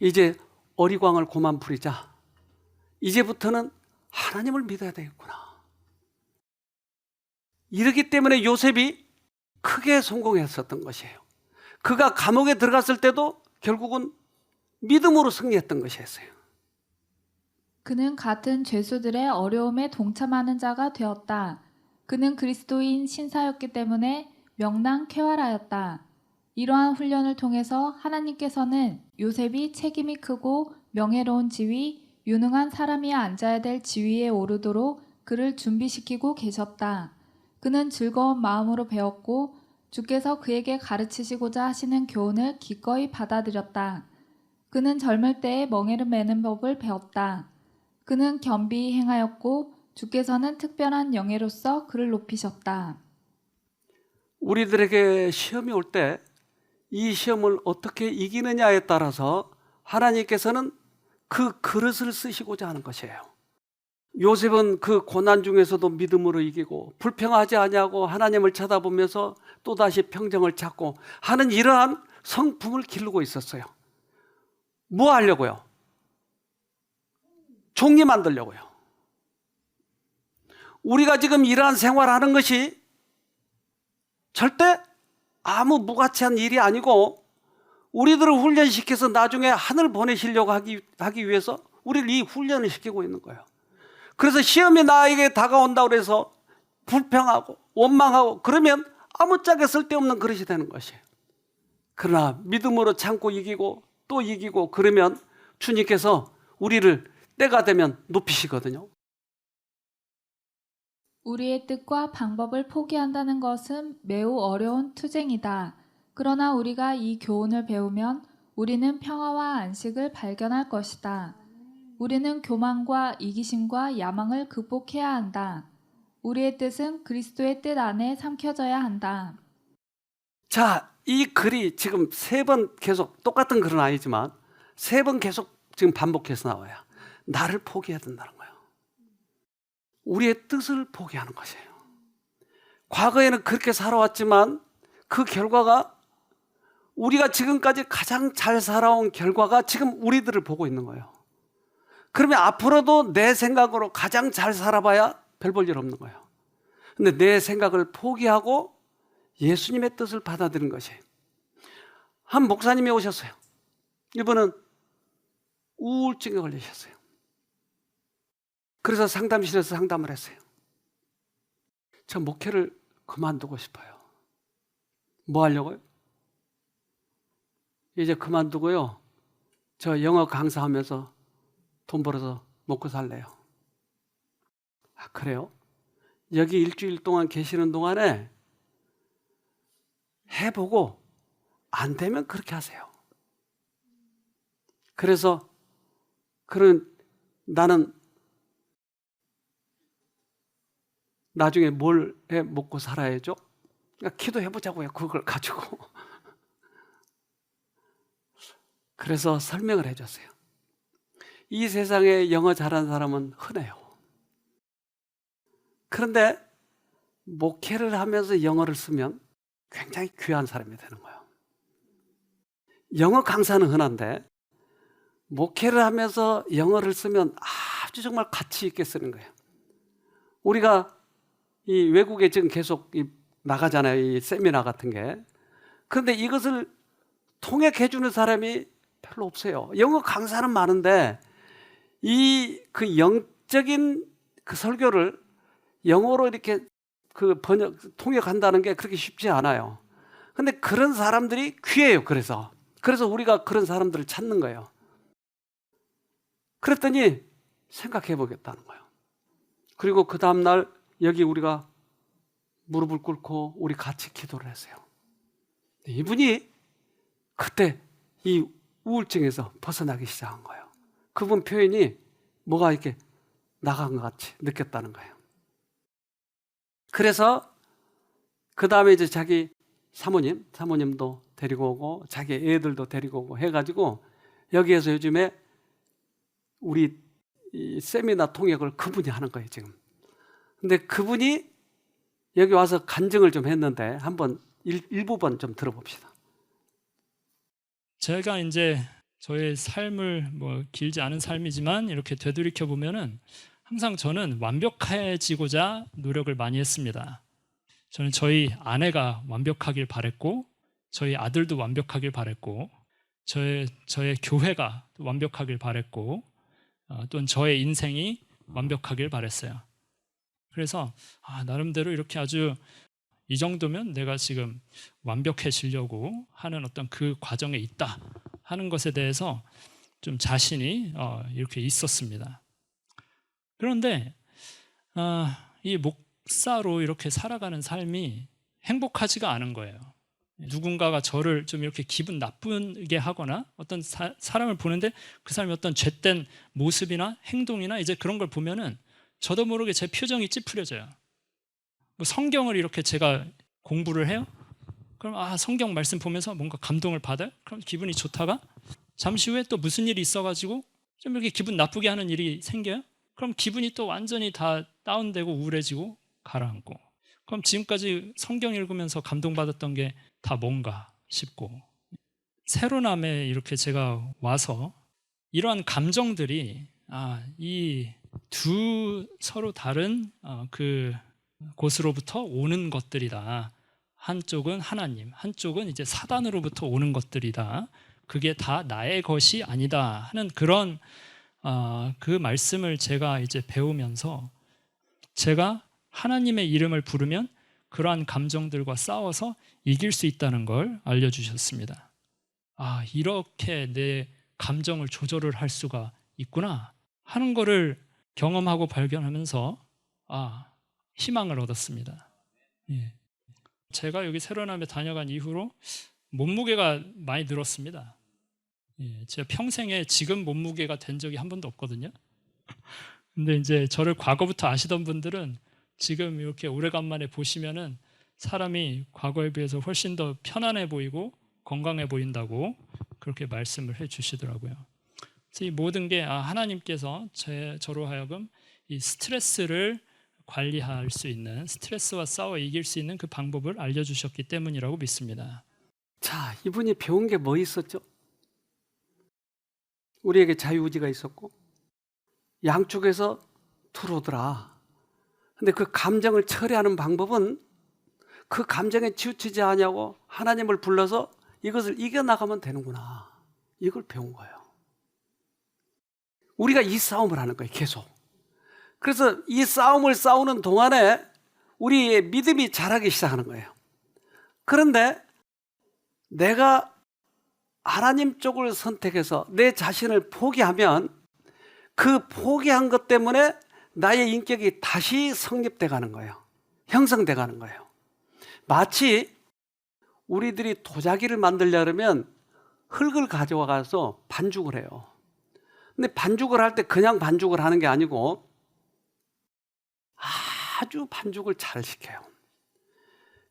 이제 어리광을 고만 부리자. 이제부터는 하나님을 믿어야 되겠구나. 이렇기 때문에 요셉이 크게 성공했었던 것이에요. 그가 감옥에 들어갔을 때도 결국은 믿음으로 승리했던 것이었어요. 그는 같은 죄수들의 어려움에 동참하는 자가 되었다. 그는 그리스도인 신사였기 때문에 명랑쾌활하였다. 이러한 훈련을 통해서 하나님께서는 요셉이 책임이 크고 명예로운 지위, 유능한 사람이 앉아야 될 지위에 오르도록 그를 준비시키고 계셨다. 그는 즐거운 마음으로 배웠고 주께서 그에게 가르치시고자 하시는 교훈을 기꺼이 받아들였다. 그는 젊을 때에 멍에를 매는 법을 배웠다. 그는 겸비히 행하였고 주께서는 특별한 영예로서 그를 높이셨다. 우리들에게 시험이 올 때 이 시험을 어떻게 이기느냐에 따라서 하나님께서는 그 그릇을 쓰시고자 하는 것이에요. 요셉은 그 고난 중에서도 믿음으로 이기고 불평하지 아니하고 하나님을 쳐다보면서 또다시 평정을 찾고 하는 이러한 성품을 기르고 있었어요. 뭐 하려고요? 종이 만들려고요. 우리가 지금 이러한 생활하는 것이 절대 아무 무가치한 일이 아니고 우리들을 훈련시켜서 나중에 하늘 보내시려고 하기 위해서 우리를 이 훈련을 시키고 있는 거예요. 그래서 시험이 나에게 다가온다고 해서 불평하고 원망하고 그러면 아무짝에 쓸데없는 그릇이 되는 것이에요. 그러나 믿음으로 참고 이기고 또 이기고 그러면 주님께서 우리를 때가 되면 높이시거든요. 우리의 뜻과 방법을 포기한다는 것은 매우 어려운 투쟁이다. 그러나 우리가 이 교훈을 배우면 우리는 평화와 안식을 발견할 것이다. 우리는 교만과 이기심과 야망을 극복해야 한다. 우리의 뜻은 그리스도의 뜻 안에 삼켜져야 한다. 자, 이 글이 지금 3번 계속 똑같은 글은 아니지만 3번 계속 지금 반복해서 나와요. 나를 포기해야 된다는 거예요. 우리의 뜻을 포기하는 것이에요. 과거에는 그렇게 살아왔지만 그 결과가 우리가 지금까지 가장 잘 살아온 결과가 지금 우리들을 보고 있는 거예요. 그러면 앞으로도 내 생각으로 가장 잘 살아봐야 별 볼 일 없는 거예요. 근데 내 생각을 포기하고 예수님의 뜻을 받아들인 것이에요. 한 목사님이 오셨어요. 이분은 우울증에 걸리셨어요. 그래서 상담실에서 상담을 했어요. 저 목회를 그만두고 싶어요. 뭐 하려고요? 이제 그만두고요. 저 영어 강사하면서 돈 벌어서 먹고 살래요. 아, 그래요? 여기 일주일 동안 계시는 동안에 해보고 안 되면 그렇게 하세요. 그래서 나는 나중에 뭘 해 먹고 살아야죠? 그러니까 기도해보자고요. 그걸 가지고. 그래서 설명을 해줬어요. 이 세상에 영어 잘하는 사람은 흔해요. 그런데 목회를 하면서 영어를 쓰면 굉장히 귀한 사람이 되는 거예요. 영어 강사는 흔한데 목회를 하면서 영어를 쓰면 아주 정말 가치 있게 쓰는 거예요. 우리가 이 외국에 지금 계속 나가잖아요. 이 세미나 같은 게. 그런데 이것을 통역해 주는 사람이 별로 없어요. 영어 강사는 많은데 이 그 영적인 그 설교를 영어로 이렇게 그 통역한다는 게 그렇게 쉽지 않아요. 근데 그런 사람들이 귀해요. 그래서 우리가 그런 사람들을 찾는 거예요. 그랬더니 생각해 보겠다는 거예요. 그리고 그 다음날 여기 우리가 무릎을 꿇고 우리 같이 기도를 했어요. 이분이 그때 이 우울증에서 벗어나기 시작한 거예요. 그분 표현이 뭐가 이렇게 나간 것 같이 느꼈다는 거예요. 그래서 그 다음에 이제 자기 사모님도 데리고 오고 자기 애들도 데리고 오고 해가지고 여기에서 요즘에 우리 이 세미나 통역을 그분이 하는 거예요, 지금. 근데 그분이 여기 와서 간증을 좀 했는데 한번 일부분 좀 들어봅시다. 제가 이제 저의 삶을 뭐 길지 않은 삶이지만 이렇게 되돌이켜 보면은 항상 저는 완벽해지고자 노력을 많이 했습니다. 저는 저희 아내가 완벽하길 바랬고, 저희 아들도 완벽하길 바랬고, 저의 교회가 완벽하길 바랬고, 또는 저의 인생이 완벽하길 바랬어요. 그래서 나름대로 이렇게 아주 이 정도면 내가 지금 완벽해지려고 하는 어떤 그 과정에 있다 하는 것에 대해서 좀 자신이 이렇게 있었습니다. 그런데 이 목사로 이렇게 살아가는 삶이 행복하지가 않은 거예요. 누군가가 저를 좀 이렇게 기분 나쁘게 하거나 어떤 사람을 보는데 그 사람이 어떤 죄된 모습이나 행동이나 이제 그런 걸 보면은 저도 모르게 제 표정이 찌푸려져요. 뭐 성경을 이렇게 제가 공부를 해요? 그럼 성경 말씀 보면서 뭔가 감동을 받아요? 그럼 기분이 좋다가 잠시 후에 또 무슨 일이 있어가지고 좀 이렇게 기분 나쁘게 하는 일이 생겨요? 그럼 기분이 또 완전히 다 다운되고 우울해지고 가라앉고, 그럼 지금까지 성경 읽으면서 감동받았던 게 다 뭔가 싶고, 새로남에 이렇게 제가 와서 이러한 감정들이 이 두 서로 다른 그 곳으로부터 오는 것들이다. 한쪽은 하나님, 한쪽은 이제 사단으로부터 오는 것들이다. 그게 다 나의 것이 아니다 하는 그런 그 말씀을 제가 이제 배우면서 제가 하나님의 이름을 부르면 그러한 감정들과 싸워서 이길 수 있다는 걸 알려주셨습니다. 이렇게 내 감정을 조절을 할 수가 있구나 하는 거를 경험하고 발견하면서 희망을 얻었습니다. 예. 제가 여기 새로남에 다녀간 이후로 몸무게가 많이 늘었습니다. 예. 제가 평생에 지금 몸무게가 된 적이 한 번도 없거든요. 근데 이제 저를 과거부터 아시던 분들은 지금 이렇게 오래간만에 보시면은 사람이 과거에 비해서 훨씬 더 편안해 보이고 건강해 보인다고 그렇게 말씀을 해 주시더라고요. 그래서 이 모든 게 하나님께서 저로 하여금 이 스트레스를 관리할 수 있는, 스트레스와 싸워 이길 수 있는 그 방법을 알려주셨기 때문이라고 믿습니다. 자, 이분이 배운 게 뭐 있었죠? 우리에게 자유의지가 있었고 양쪽에서 들어오더라. 근데 그 감정을 처리하는 방법은 그 감정에 치우치지 않냐고 하나님을 불러서 이것을 이겨나가면 되는구나. 이걸 배운 거예요. 우리가 이 싸움을 하는 거예요, 계속. 그래서 이 싸움을 싸우는 동안에 우리의 믿음이 자라기 시작하는 거예요. 그런데 내가 하나님 쪽을 선택해서 내 자신을 포기하면 그 포기한 것 때문에 나의 인격이 다시 성립돼 가는 거예요. 형성돼 가는 거예요. 마치 우리들이 도자기를 만들려고 하면 흙을 가져와 가서 반죽을 해요. 근데 반죽을 할 때 그냥 반죽을 하는 게 아니고 아주 반죽을 잘 시켜요.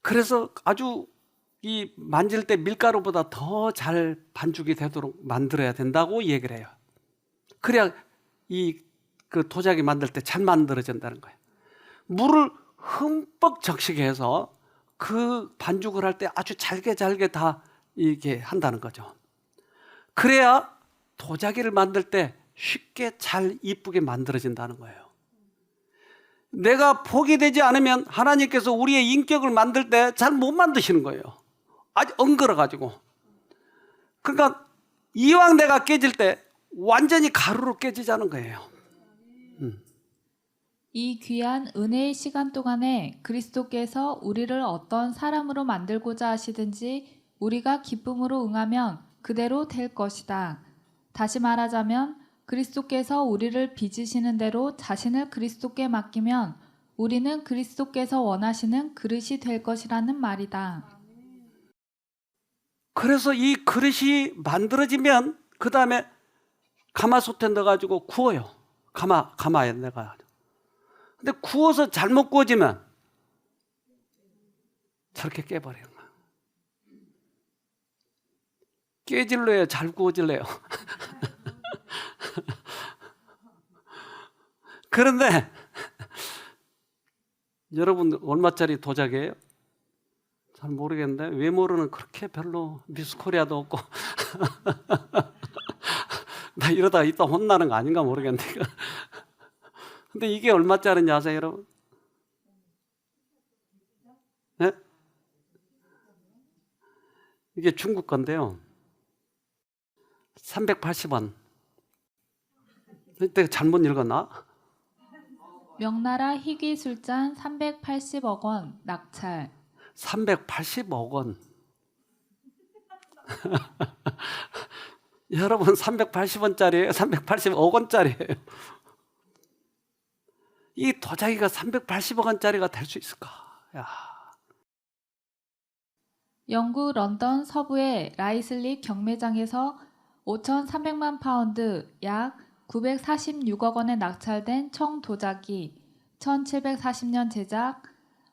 그래서 아주 이 만질 때 밀가루보다 더 잘 반죽이 되도록 만들어야 된다고 얘기를 해요. 그래야 그 도자기 만들 때 잘 만들어진다는 거예요. 물을 흠뻑 적시게 해서 그 반죽을 할 때 아주 잘게 다 이렇게 한다는 거죠. 그래야 도자기를 만들 때 쉽게 잘 이쁘게 만들어진다는 거예요. 내가 포기되지 않으면 하나님께서 우리의 인격을 만들 때 잘 못 만드시는 거예요. 아주 엉그러가지고. 그러니까 이왕 내가 깨질 때 완전히 가루로 깨지자는 거예요. 이 귀한 은혜의 시간 동안에 그리스도께서 우리를 어떤 사람으로 만들고자 하시든지 우리가 기쁨으로 응하면 그대로 될 것이다. 다시 말하자면 그리스도께서 우리를 빚으시는 대로 자신을 그리스도께 맡기면 우리는 그리스도께서 원하시는 그릇이 될 것이라는 말이다. 그래서 이 그릇이 만들어지면 그 다음에 가마솥에 넣어가지고 구워요. 가마에 넣어가지고. 근데 구워서 잘못 구워지면 저렇게 깨버리는 거야. 깨질래요? 잘 구워질래요? 그런데 여러분 얼마짜리 도자기예요? 잘 모르겠는데 외모로는 그렇게 별로 미스코리아도 없고 나 이러다가 이따 혼나는 거 아닌가 모르겠네. 근데 이게 얼마짜리인지 아세요, 여러분? 네? 이게 중국 건데요. 380원. 내가 잘못 읽었나? 명나라 희귀술잔 380억 원 낙찰. 380억 원. 여러분 380원짜리예요? 380억 원짜리예요? 이 도자기가 380억 원짜리가 될 수 있을까? 야. 영국 런던 서부의 라이슬리 경매장에서 5,300만 파운드 약 946억 원에 낙찰된 청도자기, 1740년 제작,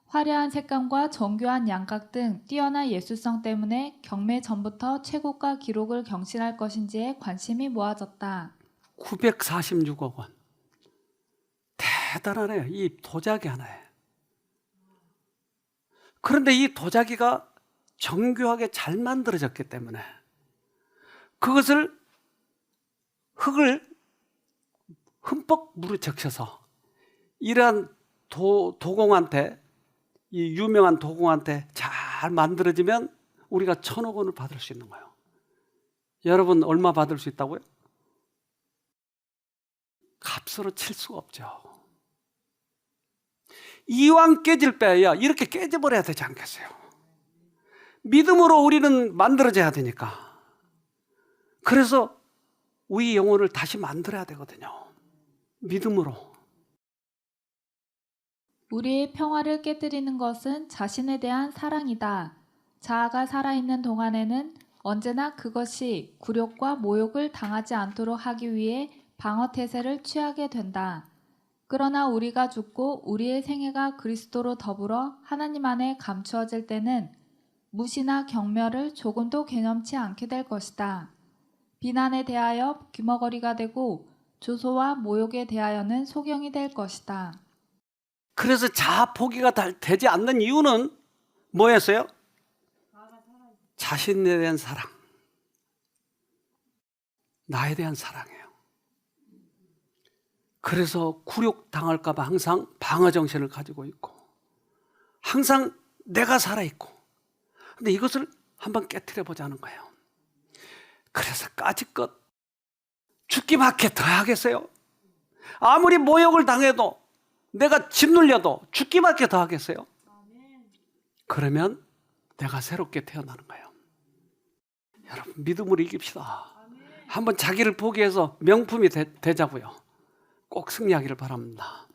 화려한 색감과 정교한 양각 등 뛰어난 예술성 때문에 경매 전부터 최고가 기록을 경신할 것인지에 관심이 모아졌다. 946억 원. 대단하네요. 이 도자기 하나에. 그런데 이 도자기가 정교하게 잘 만들어졌기 때문에 그것을 흙을 흠뻑 물에 적셔서 이러한 도공한테, 이 유명한 도공한테 잘 만들어지면 우리가 1,000억 원을 받을 수 있는 거예요. 여러분 얼마 받을 수 있다고요? 값으로 칠 수가 없죠. 이왕 깨질 바에야 이렇게 깨져버려야 되지 않겠어요? 믿음으로 우리는 만들어져야 되니까. 그래서 우리 영혼을 다시 만들어야 되거든요. 믿음으로. 우리의 평화를 깨뜨리는 것은 자신에 대한 사랑이다. 자아가 살아있는 동안에는 언제나 그것이 굴욕과 모욕을 당하지 않도록 하기 위해 방어태세를 취하게 된다. 그러나 우리가 죽고 우리의 생애가 그리스도로 더불어 하나님 안에 감추어질 때는 무시나 경멸을 조금도 개념치 않게 될 것이다. 비난에 대하여 귀머거리가 되고 조소와 모욕에 대하여는 소경이 될 것이다. 그래서 자아 포기가 되지 않는 이유는 뭐였어요? 자신에 대한 사랑. 나에 대한 사랑이에요. 그래서 굴욕 당할까 봐 항상 방어 정신을 가지고 있고 항상 내가 살아있고 근데 이것을 한번 깨트려 보자는 거예요. 그래서 까짓것 죽기밖에 더 하겠어요? 아무리 모욕을 당해도 내가 짓눌려도 죽기밖에 더 하겠어요? 그러면 내가 새롭게 태어나는 거예요. 여러분 믿음으로 이깁시다. 한번 자기를 포기해서 명품이 되자고요. 꼭 승리하기를 바랍니다.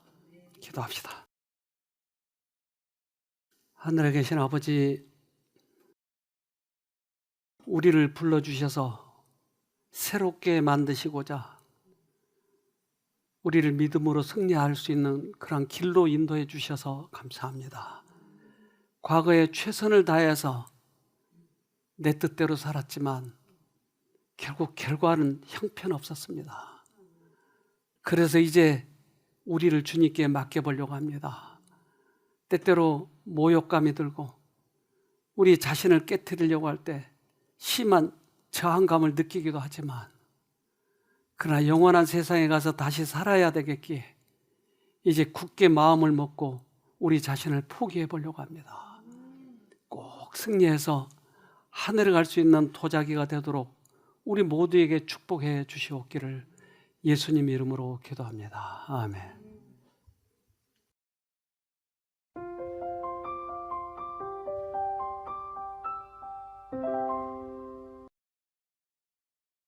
기도합시다. 하늘에 계신 아버지, 우리를 불러주셔서 새롭게 만드시고자 우리를 믿음으로 승리할 수 있는 그런 길로 인도해 주셔서 감사합니다. 과거에 최선을 다해서 내 뜻대로 살았지만 결국 결과는 형편없었습니다. 그래서 이제 우리를 주님께 맡겨보려고 합니다. 때때로 모욕감이 들고 우리 자신을 깨트리려고 할 때 심한 저항감을 느끼기도 하지만 그러나 영원한 세상에 가서 다시 살아야 되겠기에 이제 굳게 마음을 먹고 우리 자신을 포기해 보려고 합니다. 꼭 승리해서 하늘에 갈 수 있는 도자기가 되도록 우리 모두에게 축복해 주시옵기를 예수님 이름으로 기도합니다. 아멘.